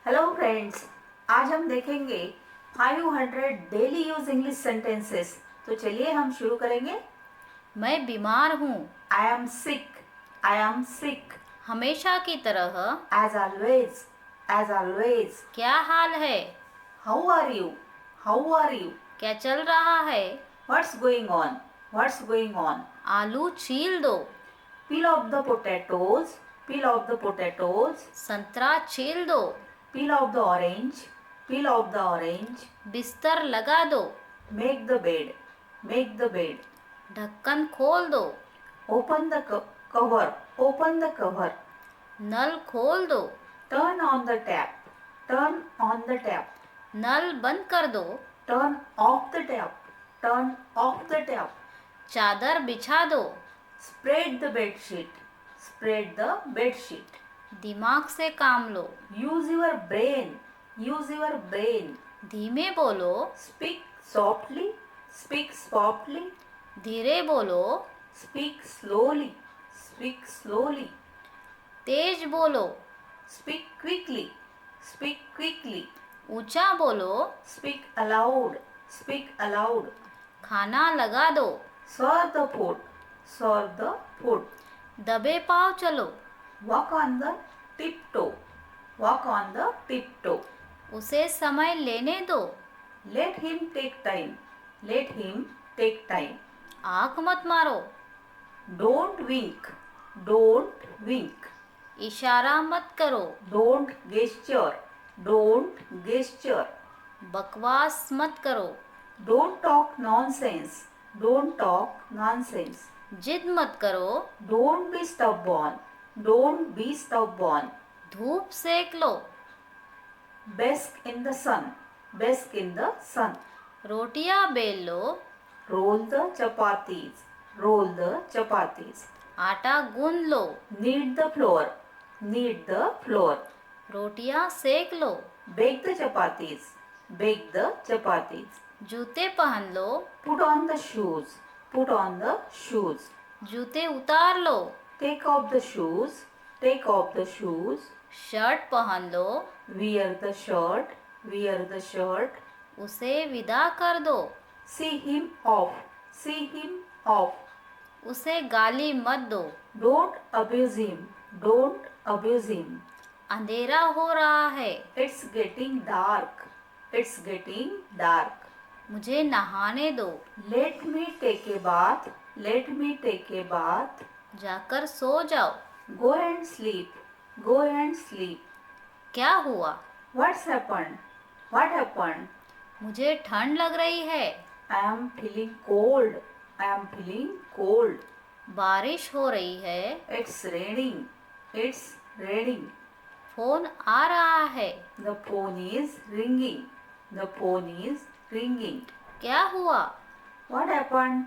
Hello friends, आज हम देखेंगे 500 डेली यूज इंग्लिश सेंटेंसेस। तो चलिए हम शुरू करेंगे। मैं बीमार हूँ। I am sick, I am sick. हमेशा की तरह। As always, as always. क्या हाल है? How are you, how are you. क्या चल रहा है? What's going on, what's going on. आलू छील दो। Peel off the potatoes, peel off the potatoes. संतरा छील दो। Peel off the orange, peel off the orange. बिस्तर लगा दो। Make the bed, make the bed. ढक्कन खोल दो। Open the cover, open the cover. नल खोल दो। Turn on the tap, turn on the tap. नल बंद कर दो। Turn off the tap, turn off the tap. चादर बिछा दो। Spread the bed sheet, spread the bed sheet. दिमाग से काम लो। Use your brain, use your brain. धीमे बोलो। Speak softly, speak softly. धीरे बोलो। Speak slowly, speak slowly. तेज बोलो। Speak quickly, speak quickly. ऊंचा बोलो। Speak aloud, speak aloud. खाना लगा दो। Serve the food, serve the food. दबे पाँव चलो। Walk on the tiptoe, walk on the tiptoe. उसे समय लेने दो। Let him take time, let him take time. आँख मत मारो। Don't wink, don't wink. इशारा मत करो। Don't gesture, don't gesture. बकवास मत करो। Don't talk nonsense, don't talk nonsense. जिद मत करो। Don't be stubborn, don't be stubborn. धूप सेक लो। Bask in the sun, bask in the sun. रोटियां बेल लो। Roll the chapatis, roll the chapatis. आटा गूंद लो। Knead the flour, knead the flour. रोटियां सेक लो। Bake the chapatis, bake the chapatis. जूते पहन लो। Put on the shoes, put on the shoes. जूते उतार लो। Take off the shoes, take off the shoes. Shirt पहन लो। Wear the shirt, wear the shirt. उसे विदा कर दो। See him off, see him off. उसे गाली मत दो। Don't abuse him, don't abuse him. अंधेरा हो रहा है। It's getting dark, it's getting dark. मुझे नहाने दो। Let me take a bath, let me take a bath. जाकर सो जाओ। Go and sleep, go and sleep. क्या हुआ? What's happened? What happened? मुझे ठंड लग रही है। I am feeling cold, I am feeling cold. बारिश हो रही है। It's raining, it's raining. Phone आ रहा है। The phone is ringing, the phone is ringing. क्या हुआ? What happened?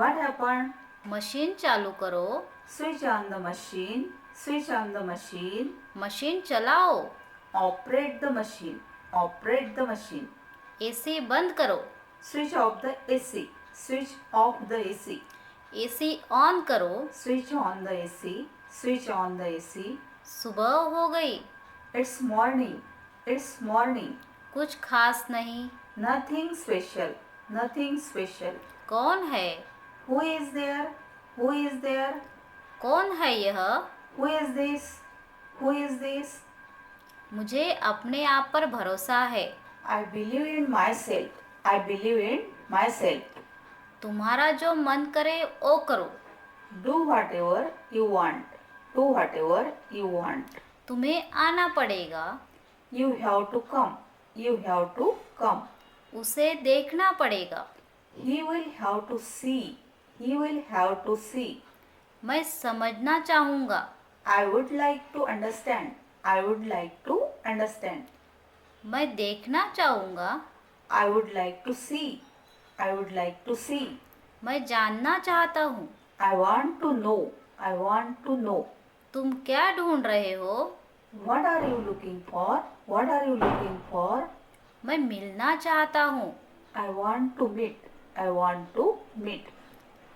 What happened? Machine चालू करो। Switch on the machine, switch on the machine. Machine चलाओ। Operate the machine, operate the machine. AC बंद करो। Switch off the AC, switch off the AC. AC on करो। Switch on the AC, switch on the AC. सुबह हो गई। It's morning, it's morning. कुछ खास नहीं। Nothing special, nothing special. कौन है? Who is there? Who is there? कौन है यह? Who is this? Who is this? मुझे अपने आप पर भरोसा है। I believe in myself. I believe in myself. तुम्हारा जो मन करे वो करो। Do whatever you want. Do whatever you want. तुम्हें आना पड़ेगा। You have to come. You have to come. उसे देखना पड़ेगा। He will have to see. He will have to see. मैं समझना चाहूँगा। I would like to understand. I would like to understand. मैं देखना चाहूँगा। I would like to see. I would like to see. मैं जानना चाहता हूँ। I want to know. I want to know. तुम क्या ढूंढ रहे हो? What are you looking for? What are you looking for? मैं मिलना चाहता हूँ। I want to meet. I want to meet.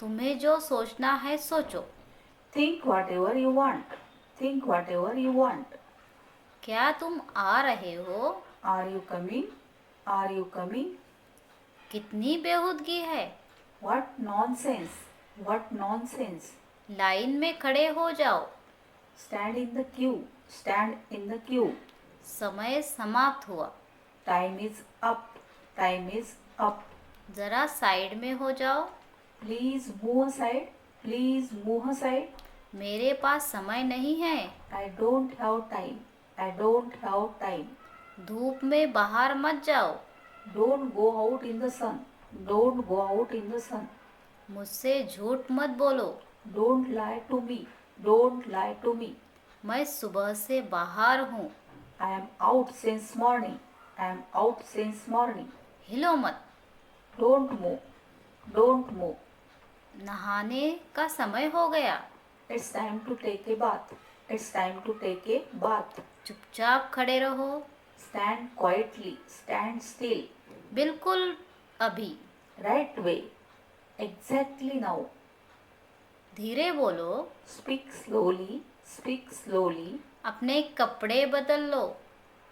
तुम्हें जो सोचना है सोचो। Think whatever you want. Think whatever you want. क्या तुम आ रहे हो? Are you coming? Are you coming? कितनी बेहूदगी है। What nonsense! What nonsense! Line में खड़े हो जाओ। Stand in the queue. Stand in the queue. समय समाप्त हुआ। Time is up. Time is up. जरा साइड में हो जाओ। Please move aside. Please move aside. मेरे पास समय नहीं है। I don't have time. I don't have time. धूप में बाहर मत जाओ। Don't go out in the sun. Don't go out in the sun. मुझसे झूठ मत बोलो। Don't lie to me. Don't lie to me. मैं सुबह से बाहर हूँ। I am out since morning. I am out since morning. हिलो मत। Don't move. Don't move. नहाने का समय हो गया। It's time to take a bath. It's time to take a bath. चुपचाप खड़े रहो। Stand quietly. Stand still. बिल्कुल अभी। Right way. Exactly now. धीरे बोलो। Speak slowly. Speak slowly. अपने कपड़े बदल लो।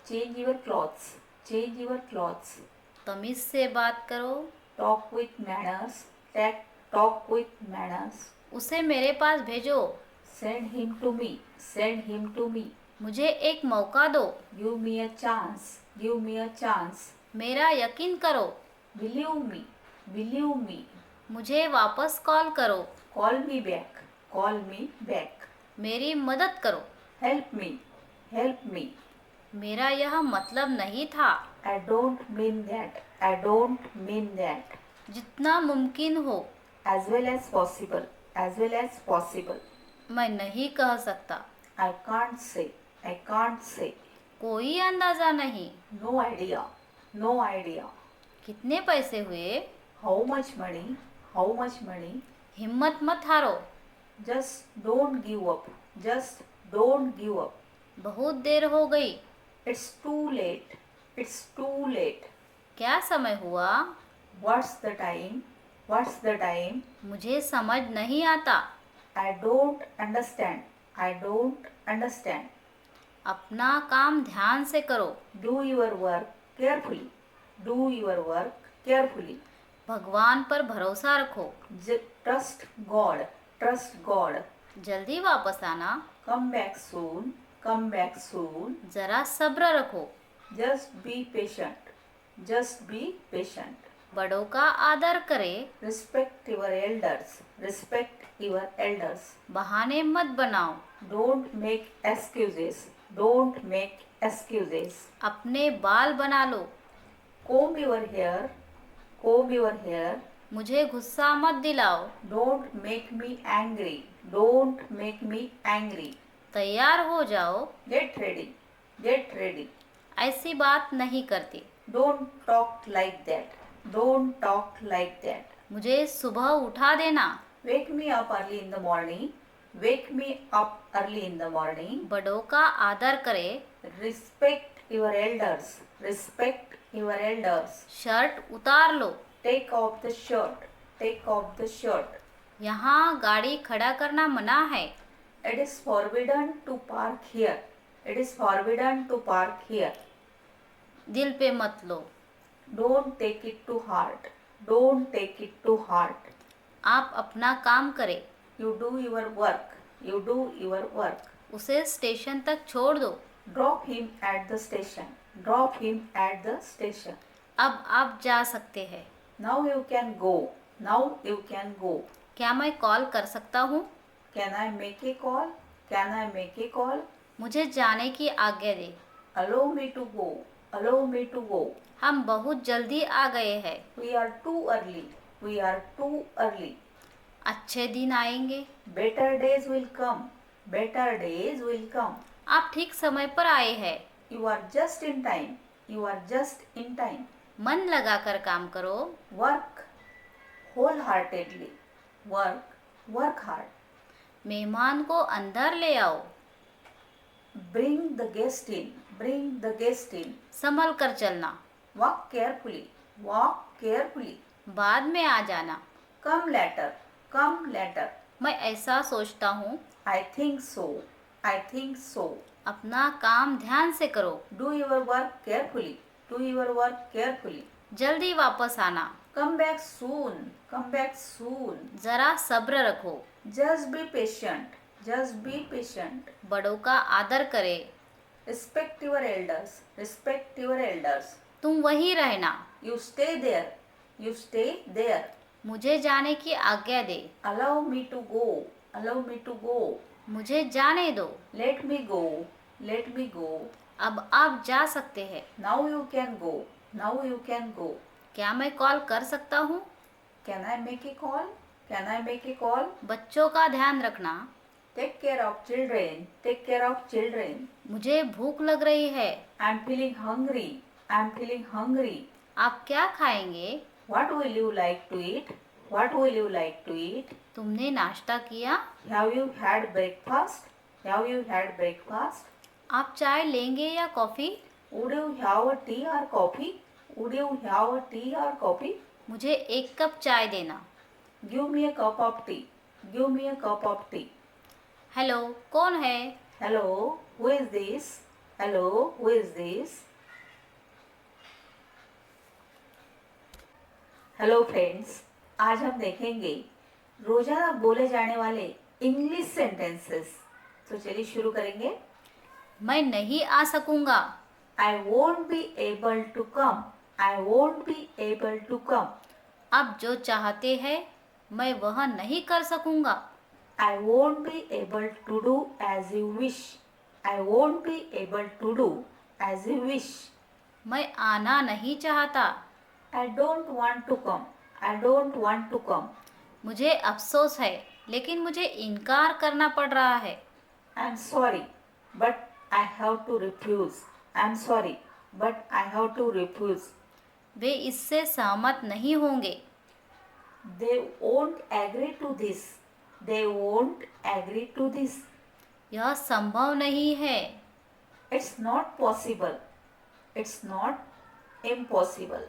Change your clothes. Change your clothes. तमीज से बात करो। Talk with manners. Talk with manners. उसे मेरे पास भेजो। Send him to me. Send him to me. मुझे एक मौका दो। Give me a chance. Give me a chance. मेरा यकीन करो। Believe me. Believe me. मुझे वापस कॉल करो। Call me back. Call me back. मेरी मदद करो। Help me. Help me. मेरा यह मतलब नहीं था। I don't mean that. I don't mean that. जितना मुमकिन हो। As well as possible. As well as possible. मैं नहीं कह सकता। I can't say. I can't say. कोई अंदाजा नहीं। No idea. No idea. कितने पैसे हुए? How much money? How much money? हिम्मत मत हारो। Just don't give up. Just don't give up. बहुत देर हो गई। It's too late. It's too late. क्या समय हुआ? What's the time? What's the time? मुझे समझ नहीं आता। I don't understand. I don't understand. अपना काम ध्यान से करो। Do your work carefully. Do your work carefully. भगवान पर भरोसा रखो। Trust God. Trust God. जल्दी वापस आना। Come back soon. Come back soon. जरा सब्र रखो। Just be patient. Just be patient. बड़ों का आदर करे। Respect your elders. Respect your elders. बहाने मत बनाओ। Don't make excuses. Don't make excuses. अपने बाल बना लो। Comb your hair. Comb your hair. मुझे गुस्सा मत दिलाओ। Don't make me angry. Don't make me angry. तैयार हो जाओ। Get ready. Get ready. ऐसी बात नहीं करती। Don't talk like that. Don't talk like that. मुझे सुबह उठा देना। Wake me up early in the morning. Wake me up early in the morning. बड़ों का आदर करे। Respect your elders. Respect your elders. Shirt उतार लो। Take off the shirt. Take off the shirt. यहाँ गाड़ी खड़ा करना मना है। It is forbidden to park here. It is forbidden to park here. दिल पे मत लो। Don't take it to heart. Don't take it to heart. आप अपना काम करें। You do your work. You do your work. उसे स्टेशन तक छोड़ दो। Drop him at the station. Drop him at the station. अब आप जा सकते हैं। Now you can go. Now you can go. क्या मैं कॉल कर सकता हूँ? Can I make a call? Can I make a call? मुझे जाने की आज्ञा दे। Allow me to go. Allow me to go. हम बहुत जल्दी आ गए हैं। We are too early. We are too early. अच्छे दिन आएंगे। Better days will come. Better days will come. आप ठीक समय पर आए हैं। You are just in time. You are just in time. मन लगाकर काम करो। Work wholeheartedly. Work hard. मेहमान को अंदर ले आओ। Bring the guest in. Bring the guest in. संभल कर चलना। Walk carefully. Walk carefully. बाद में आ जाना। Come later. Come later. मैं ऐसा सोचता हूँ। I think so. I think so. अपना काम ध्यान से करो। Do your work carefully. Do your work carefully. जल्दी वापस आना। Come back soon. Come back soon. जरा सब्र रखो। Just be patient. Just be patient. बड़ों का आदर करे। Respect your elders. Respect your elders. तुम वहीं रहना। You stay there. You stay there. मुझे जाने की आज्ञा दे। Allow me to go. Allow me to go. मुझे जाने दो। Let me go. Let me go. अब आप जा सकते हैं। Now you can go. Now you can go. क्या मैं कॉल कर सकता हूँ? Can I make a call? Can I make a call? बच्चों का ध्यान रखना। Take care of children. Take care of children. मुझे भूख लग रही है। I'm feeling hungry. I'm feeling hungry. आप क्या खाएंगे? What will you like to eat? What will you like to eat? तुमने नाश्ता किया? Have you had breakfast? Have you had breakfast? आप चाय लेंगे या coffee? Would you have a tea or coffee? Would you have a tea or coffee? मुझे एक cup चाय देना। Give me a cup of tea. Give me a cup of tea. Hello, कौन है? Hello, who is this? Hello, who is this? Hello friends, आज हम देखेंगे रोजाना बोले जाने वाले इंग्लिश सेंटेंसेस। तो चलिए शुरू करेंगे। मैं नहीं आ सकूंगा। I won't be able to come. I won't be able to come. आप जो चाहते हैं मैं वह नहीं कर सकूंगा। I won't be able to do as you wish. I won't be able to do as you wish. मैं आना नहीं चाहता। I don't want to come. I don't want to come. मुझे अफसोस है लेकिन मुझे इनकार करना पड़ रहा है। I am sorry but I have to refuse. I am sorry but I have to refuse. वे इससे सहमत नहीं होंगे। They won't agree to this. They won't agree to this. यह संभव नहीं है। It's not possible. It's not impossible.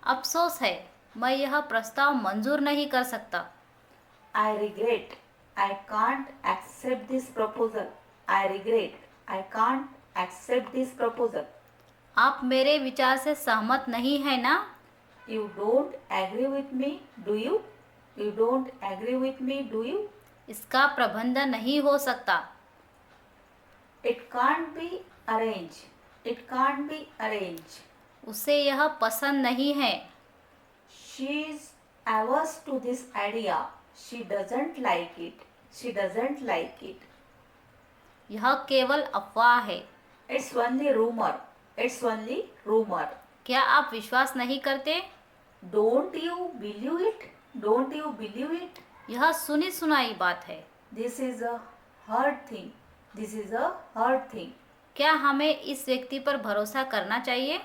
अफसोस है मैं यह प्रस्ताव मंजूर नहीं कर सकता। I regret. I can't accept this proposal. I regret. I can't accept this proposal. आप मेरे विचार से सहमत नहीं है ना? You don't agree with me, do you? You don't agree with me, do you? इसका प्रबंधन नहीं हो सकता। It can't be arranged. It can't be arranged. उसे यह पसंद नहीं है। She is averse to this idea. She doesn't like it. She doesn't like it. यह केवल अफवाह है। It's only rumor. It's only rumor. क्या आप विश्वास नहीं करते? Don't you believe it? Don't you believe it? यह सुनी सुनाई बात है। This is a hard thing. This is a hard thing. क्या हमें इस व्यक्ति पर भरोसा करना चाहिए?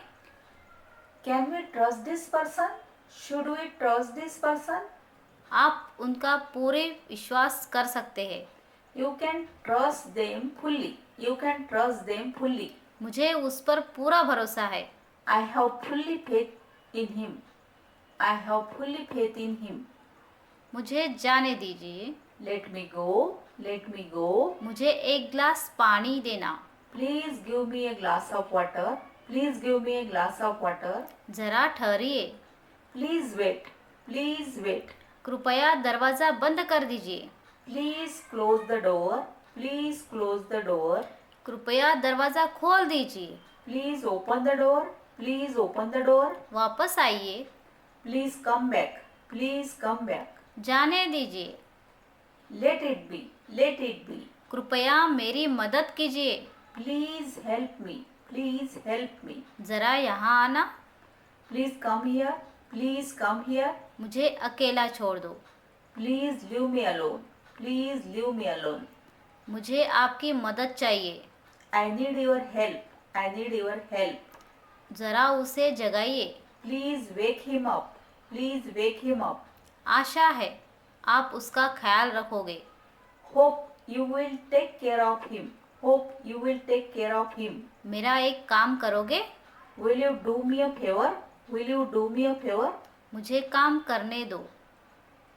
Can we trust this person? Should we trust this person? आप उनका पूरे विश्वास कर सकते हैं। You can trust them fully. You can trust them fully. मुझे उस पर पूरा भरोसा है। I have fully faith in him. I have fully faith in him. मुझे जाने दीजिए। Let me go. Let me go. मुझे एक गिलास पानी देना। Please give me a glass of water. Please give me a glass of water. जरा ठहरिए। Please wait. Please wait. कृपया दरवाज़ा बंद कर दीजिए। Please close the door. Please close the door. कृपया दरवाज़ा खोल दीजिए। Please open the door. Please open the door. वापस आइए। Please come back. Please come back. जाने दीजिए। Let it be. Let it be. कृपया मेरी मदद कीजिए। Please help me. Please help me. ज़रा यहाँ आना। Please come here. Please come here. मुझे अकेला छोड़ दो। Please leave me alone. Please leave me alone. मुझे आपकी मदद चाहिए। I need your help. I need your help. ज़रा उसे जगाइए। Please wake him up. Please wake him up. आशा है आप उसका ख्याल रखोगे। Hope you will take care of him. Hope you will take care of him. मेरा एक काम करोगे? Will you do me a favor? Will you do me a favor? मुझे काम करने दो।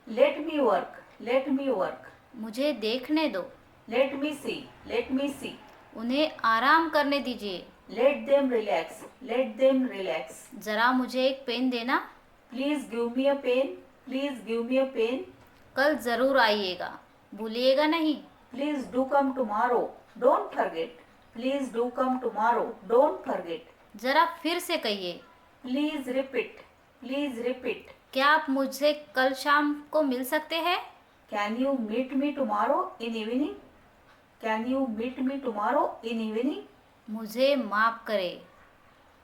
Let me work. Let me work. मुझे देखने दो। Let me see. Let me see. उन्हें आराम करने दीजिए। Let them relax. Let them relax. जरा मुझे एक पेन देना। Please give me a pen. Please give me a pen. कल जरूर आइएगा, भूलिएगा नहीं। Please do come tomorrow. Don't forget. Please do come tomorrow. Don't forget. जरा फिर से कहिए। Please repeat. Please repeat. क्या आप मुझसे कल शाम को मिल सकते हैं? Can you meet me tomorrow in evening? Can you meet me tomorrow in evening? मुझे माफ करें।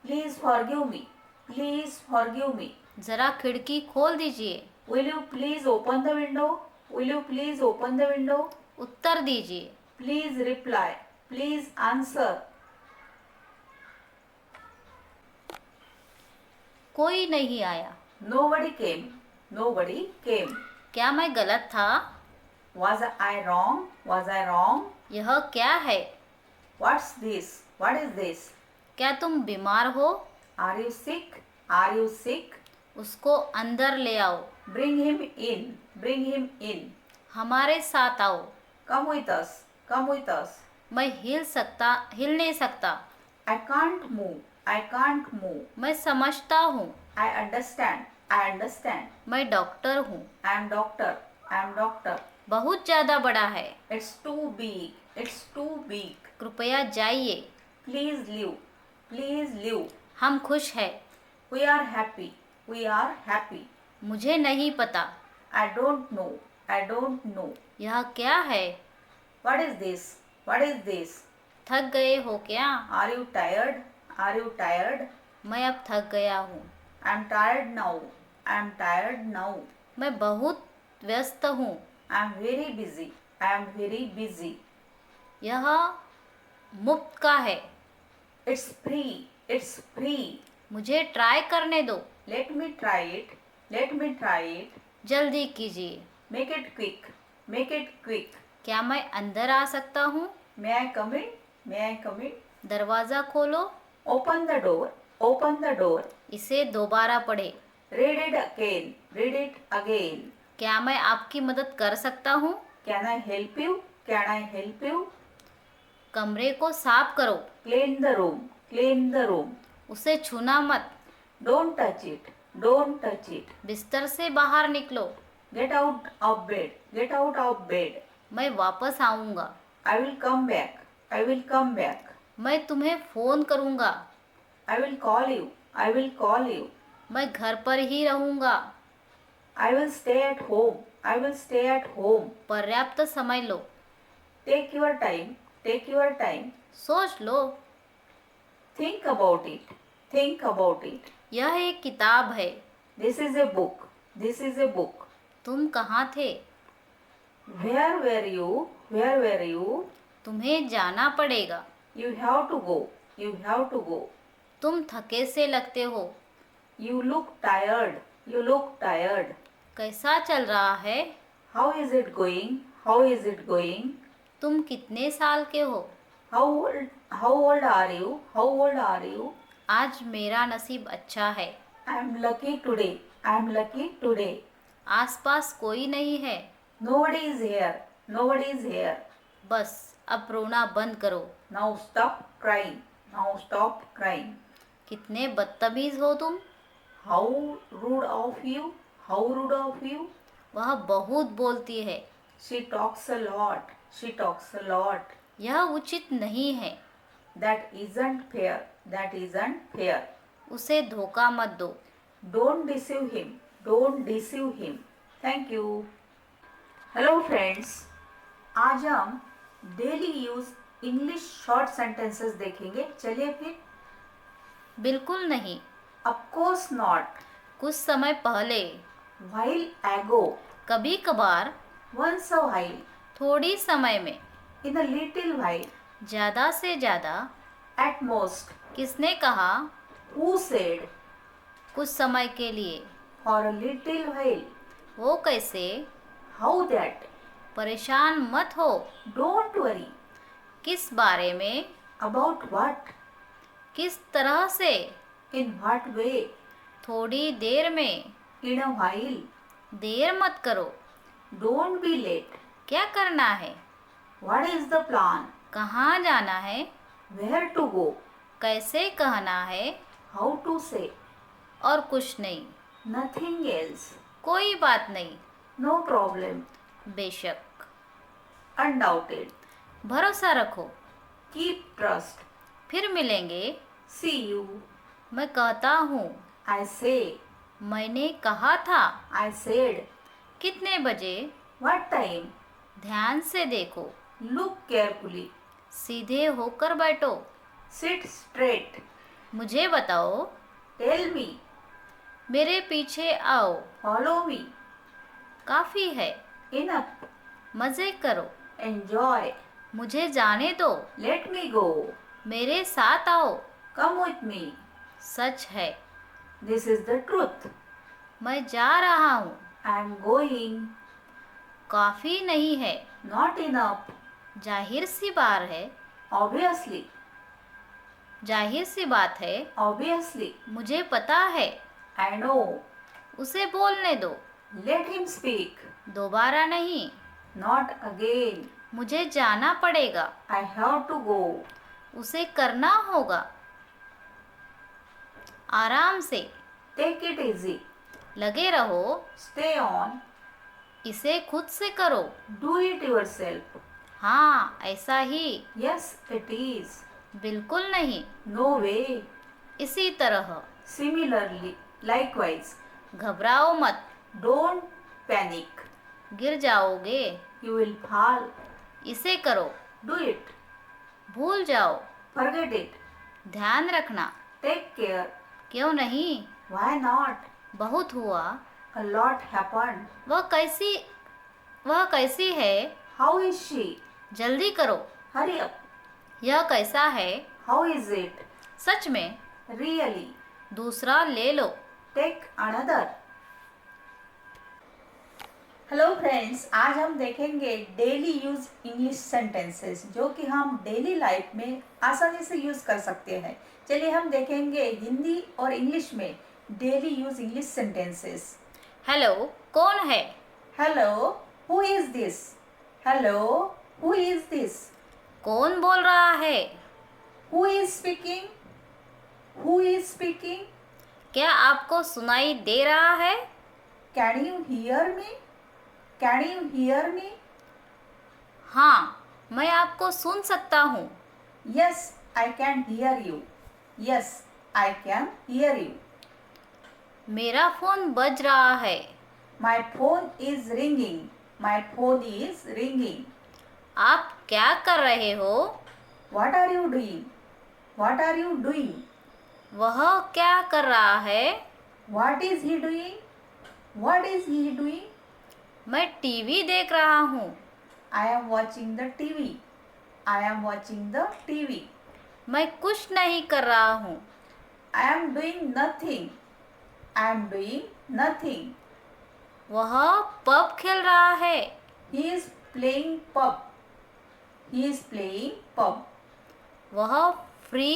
Please forgive me. Please forgive me. जरा खिड़की खोल दीजिए। Will you please open the window? Will you please open the window? उत्तर दीजिए। Please reply. Please answer. कोई नहीं आया। Nobody came. Nobody came. क्या मैं गलत था? Was I wrong? Was I wrong? यह क्या है? What's this? What is this? क्या तुम बीमार हो? Are you sick? Are you sick? उसको अंदर ले आओ। Bring him in. Bring him in. हमारे साथ आओ। Come with us. Come with us. मैं हिल नहीं सकता। I can't move. I can't move. मैं समझता हूँ। I understand. I understand. मैं डॉक्टर हूँ। I am doctor. I am doctor. बहुत ज़्यादा बड़ा है। It's too big. It's too big. कृपया जाइए। Please leave. Please leave. हम खुश हैं। We are happy. We are happy. मुझे नहीं पता। I don't know. I don't know. यह क्या है? What is this? What is this? थक गए हो क्या? Are you tired? Are you tired? मैं अब थक गया हूँ। I'm tired now. I'm tired now. मैं बहुत व्यस्त हूँ। I'm very busy. I'm very busy. यह मुफ्त का है। It's free. It's free. मुझे ट्राई करने दो। Let me try it. Let me try it. जल्दी कीजिए। Make it quick. Make it quick. क्या मैं अंदर आ सकता हूँ? May I come in? May I come in? दरवाज़ा खोलो। Open the door. Open the door. इसे दोबारा पढ़े। Read it again. Read it again. क्या मैं आपकी मदद कर सकता हूँ? Can I help you? Can I help you? कमरे को साफ करो। Clean the room. Clean the room. उसे छूना मत। Don't touch it. Don't touch it. बिस्तर से बाहर निकलो। Get out of bed. Get out of bed. मैं वापस आऊँगा। I will come back. I will come back. मैं तुम्हें फ़ोन करूँगा। I will call you. I will call you. मैं घर पर ही रहूँगा। I will stay at home. I will stay at home. पर्याप्त समय लो। Take your time. Take your time. सोच लो। Think about it. Think about it. यह एक किताब है। This is a book. This is a book. तुम कहाँ थे? Where were you? Where were you? तुम्हें जाना पड़ेगा। You have to go. You have to go. तुम थके से लगते हो। You look tired. You look tired. कैसा चल रहा है? How is it going? How is it going? तुम कितने साल के हो? How old are you? How old are you? आज मेरा नसीब अच्छा है। I am lucky today. I am lucky today. आसपास कोई नहीं है। Nobody is here. Nobody is here. बस अब रोना बंद करो। Now stop crying. Now stop crying. कितने बदतमीज हो तुम। How rude of you. How rude of you. वह बहुत बोलती है। She talks a lot. She talks a lot. यह उचित नहीं है। That isn't fair. That isn't fair. उसे धोखा मत दो। Don't deceive him. Don't deceive him. Thank you. Hello friends. आज हम daily use English short sentences देखेंगे। चलिए फिर। बिल्कुल नहीं। Of course not. कुछ समय पहले। While ago. कभी कभार। Once a while. थोड़ी समय में। In a little while. ज़्यादा से ज़्यादा। At most. किसने कहा? Who said? कुछ समय के लिए। For a little while. वो कैसे? How that? परेशान मत हो। Don't worry. किस बारे में? About what? किस तरह से? In what way? थोड़ी देर में। In a while. देर मत करो। Don't be late. क्या करना है? What is the plan? कहाँ जाना है? Where to go? कैसे कहना है? How to say? और कुछ नहीं। Nothing else. कोई बात नहीं। No problem. बेशक। Undoubted. भरोसा रखो। Keep trust. फिर मिलेंगे। See you. मैं कहता हूँ। I say. मैंने कहा था। I said. कितने बजे? What time? ध्यान से देखो। Look carefully. सीधे होकर बैठो। Sit straight. मुझे बताओ। Tell me. मेरे पीछे आओ। Follow me. काफी है। Enough. मजे करो। Enjoy. मुझे जाने दो। Let me go. मेरे साथ आओ। Come with me. सच है। This is the truth. मैं जा रहा हूँ। I am going. काफी नहीं है। Not enough. जाहिर सी बात है। Obviously. जाहिर सी बात है। Obviously. मुझे पता है। I know. उसे बोलने दो। Let him speak. दोबारा नहीं। Not again. मुझे जाना पड़ेगा। I have to go. उसे करना होगा। आराम से। Take it easy. लगे रहो। Stay on. इसे खुद से करो। Do it yourself. हाँ, ऐसा ही। Yes, it is. बिल्कुल नहीं। No way. इसी तरह। Similarly. Likewise. घबराओ मत। Don't panic. गिर जाओगे। You will fall. इसे करो। Do it. भूल जाओ। Forget it. ध्यान रखना। Take care. क्यों नहीं? Why not? बहुत हुआ। A lot happened. वह कैसी है? How is she? जल्दी करो। Hurry up. यह कैसा है? How is it? सच में? Really? दूसरा ले लो। Take another. हेलो फ्रेंड्स, आज हम देखेंगे डेली यूज इंग्लिश सेंटेंसेस जो कि हम डेली लाइफ में आसानी से यूज कर सकते हैं। चलिए हम देखेंगे हिंदी और इंग्लिश में daily use English sentences. Hello, कौन है? Hello, who is this? Hello, who is this? कौन बोल रहा है? Who is speaking? Who is speaking? क्या आपको सुनाई दे रहा है? Can you hear me? Can you hear me? हाँ, मैं आपको सुन सकता हूँ। Yes, I can hear you. Yes, I can hear you. मेरा फोन बज रहा है। My phone is ringing. My phone is ringing. आप क्या कर रहे हो? What are you doing? What are you doing? वह क्या कर रहा है? What is he doing? What is he doing? मैं टीवी देख रहा हूँ। I am watching the TV. I am watching the TV. मैं कुछ नहीं कर रहा हूँ। I am doing nothing. I am doing nothing. वह पब खेल रहा है। He is playing pub. He is playing pub. वह फ्री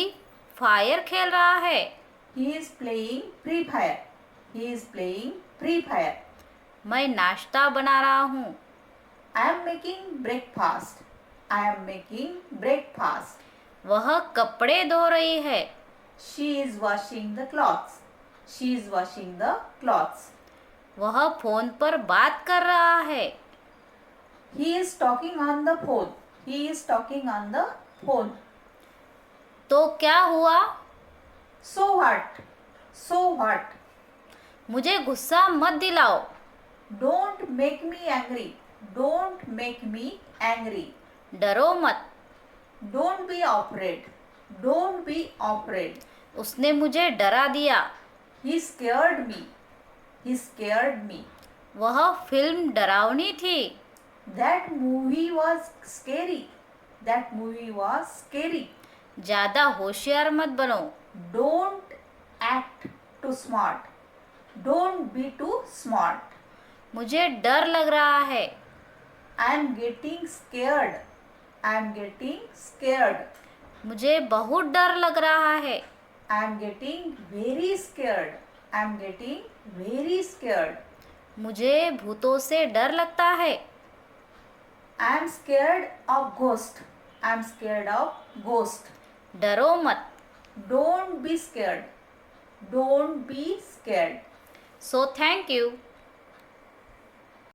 फायर खेल रहा है। He is playing Free Fire. He is playing Free Fire. मैं नाश्ता बना रहा हूँ। I am making breakfast. I am making breakfast. वह कपड़े धो रही है। She is washing the clothes. She is washing the clothes. वह फोन पर बात कर रहा है। He is talking on the phone. He is talking on the phone. तो क्या हुआ? So what? So what? मुझे गुस्सा मत दिलाओ। Don't make me angry. Don't make me angry. डरो मत। Don't be afraid. Don't be afraid. उसने मुझे डरा दिया। He scared me. He scared me. वह फिल्म डरावनी थी। That movie was scary. That movie was scary. ज़्यादा होशियार मत बनो। Don't act too smart. Don't be too smart. मुझे डर लग रहा है। I am getting scared. I am getting scared. मुझे बहुत डर लग रहा है। I am getting very scared. I am getting very scared. मुझे भूतों से डर लगता है। I am scared of ghost. I am scared of ghost. डरो मत. Don't be scared. Don't be scared. So thank you.